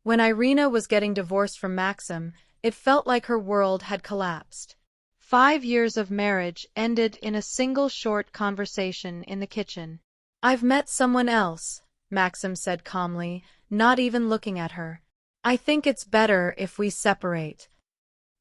When Irina was getting divorced from Maxim, it felt like her world had collapsed. 5 years of marriage ended in a single short conversation in the kitchen. "I've met someone else," Maxim said calmly, not even looking at her. "I think it's better if we separate."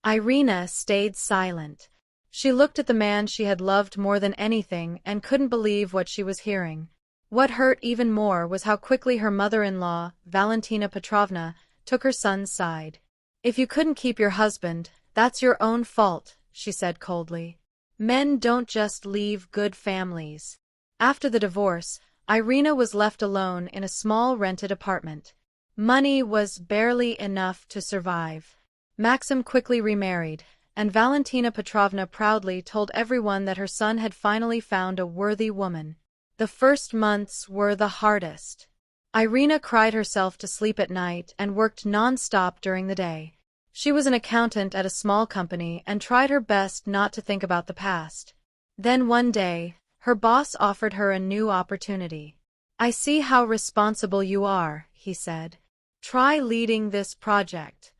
Irina stayed silent. She looked at the man she had loved more than anything and couldn't believe what she was hearing. What hurt even more was how quickly her mother-in-law, Valentina Petrovna, took her son's side. "If you couldn't keep your husband, that's your own fault," she said coldly. "Men don't just leave good families." After the divorce, Irina was left alone in a small rented apartment. Money was barely enough to survive. Maxim quickly remarried, and Valentina Petrovna proudly told everyone that her son had finally found a worthy woman. The first months were the hardest. Irina cried herself to sleep at night and worked non-stop during the day. She was an accountant at a small company and tried her best not to think about the past. Then one day, her boss offered her a new opportunity. "I see how responsible you are," he said. "Try leading this project."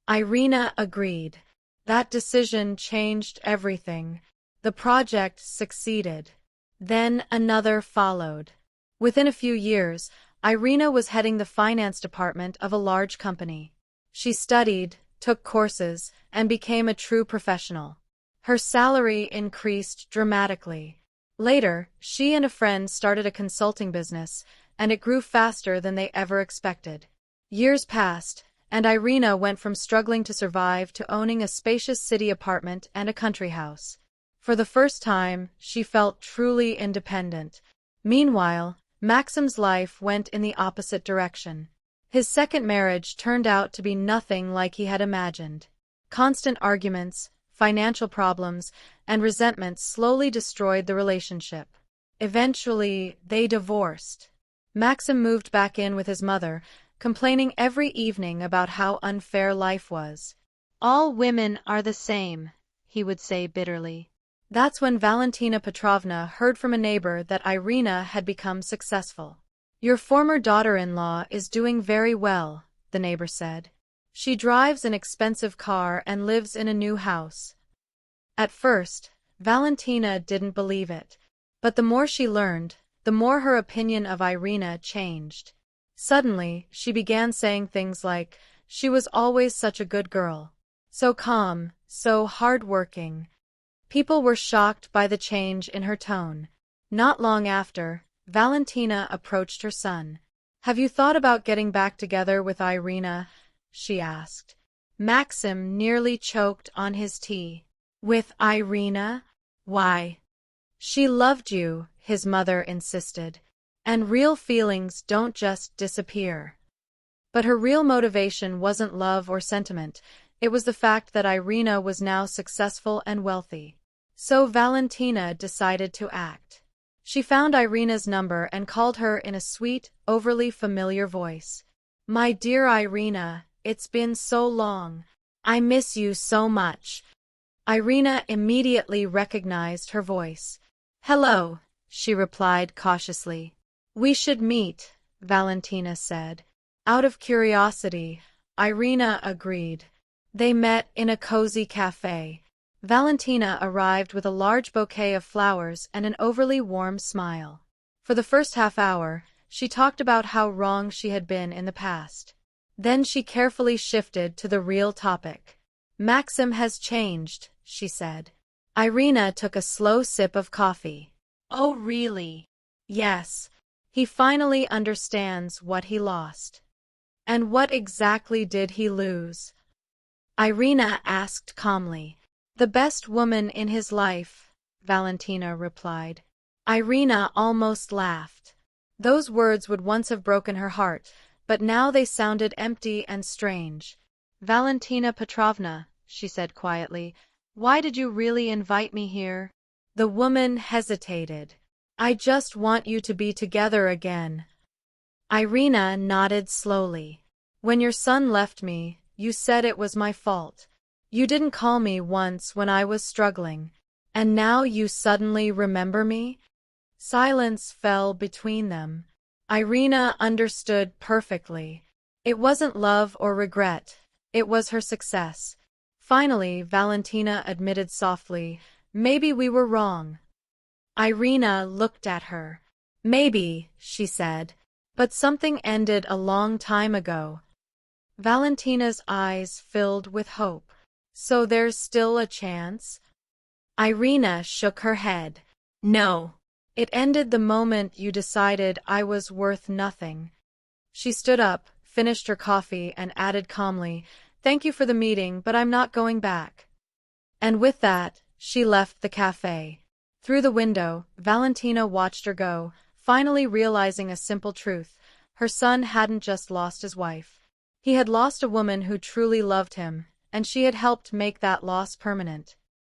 Irina agreed. That decision changed everything. The project succeeded. Then another followed. Within a few years, Irina was heading the finance department of a large company. She studied, took courses, and became a true professional. Her salary increased dramatically. Later, she and a friend started a consulting business, and it grew faster than they ever expected. Years passed, and Irina went from struggling to survive to owning a spacious city apartment and a country house. For the first time, she felt truly independent. Meanwhile, Maxim's life went in the opposite direction. His second marriage turned out to be nothing like he had imagined. Constant arguments, financial problems, and resentment slowly destroyed the relationship. Eventually, they divorced. Maxim moved back in with his mother, complaining every evening about how unfair life was. "All women are the same," he would say bitterly. That's when Valentina Petrovna heard from a neighbor that Irina had become successful. "Your former daughter-in-law is doing very well," the neighbor said. "She drives an expensive car and lives in a new house." At first, Valentina didn't believe it. But the more she learned, the more her opinion of Irina changed. Suddenly, she began saying things like, "She was always such a good girl. So calm, so hard-working." People were shocked by the change in her tone. Not long after, Valentina approached her son. "Have you thought about getting back together with Irina?" she asked. Maxim nearly choked on his tea. "With Irina? Why?" "She loved you," his mother insisted. "And real feelings don't just disappear." But her real motivation wasn't love or sentiment. It was the fact that Irina was now successful and wealthy. So Valentina decided to act. She found Irina's number and called her in a sweet, overly familiar voice. "My dear Irina, it's been so long. I miss you so much." Irina immediately recognized her voice. "Hello," she replied cautiously. "We should meet," Valentina said. Out of curiosity, Irina agreed. They met in a cozy cafe. Valentina arrived with a large bouquet of flowers and an overly warm smile. For the first half-hour, she talked about how wrong she had been in the past. Then she carefully shifted to the real topic. "Maxim has changed," she said. Irina took a slow sip of coffee. "Oh, really?" "Yes. He finally understands what he lost." "And what exactly did he lose?" Irina asked calmly. "The best woman in his life," Valentina replied. Irina almost laughed. Those words would once have broken her heart, but now they sounded empty and strange. "Valentina Petrovna," she said quietly, "why did you really invite me here?" The woman hesitated. "I just want you to be together again." Irina nodded slowly. "When your son left me, you said it was my fault. You didn't call me once when I was struggling. And now you suddenly remember me?" Silence fell between them. Irina understood perfectly. It wasn't love or regret. It was her success. Finally, Valentina admitted softly, maybe we were wrong. Irina looked at her. Maybe, she said. But something ended a long time ago. Valentina's eyes filled with hope. So there's still a chance? Irina shook her head. No. It ended the moment you decided I was worth nothing. She stood up, finished her coffee, and added calmly, thank you for the meeting, but I'm not going back. And with that, she left the cafe. Through the window, Valentina watched her go, finally realizing a simple truth. Her son hadn't just lost his wife. He had lost a woman who truly loved him, and she had helped make that loss permanent.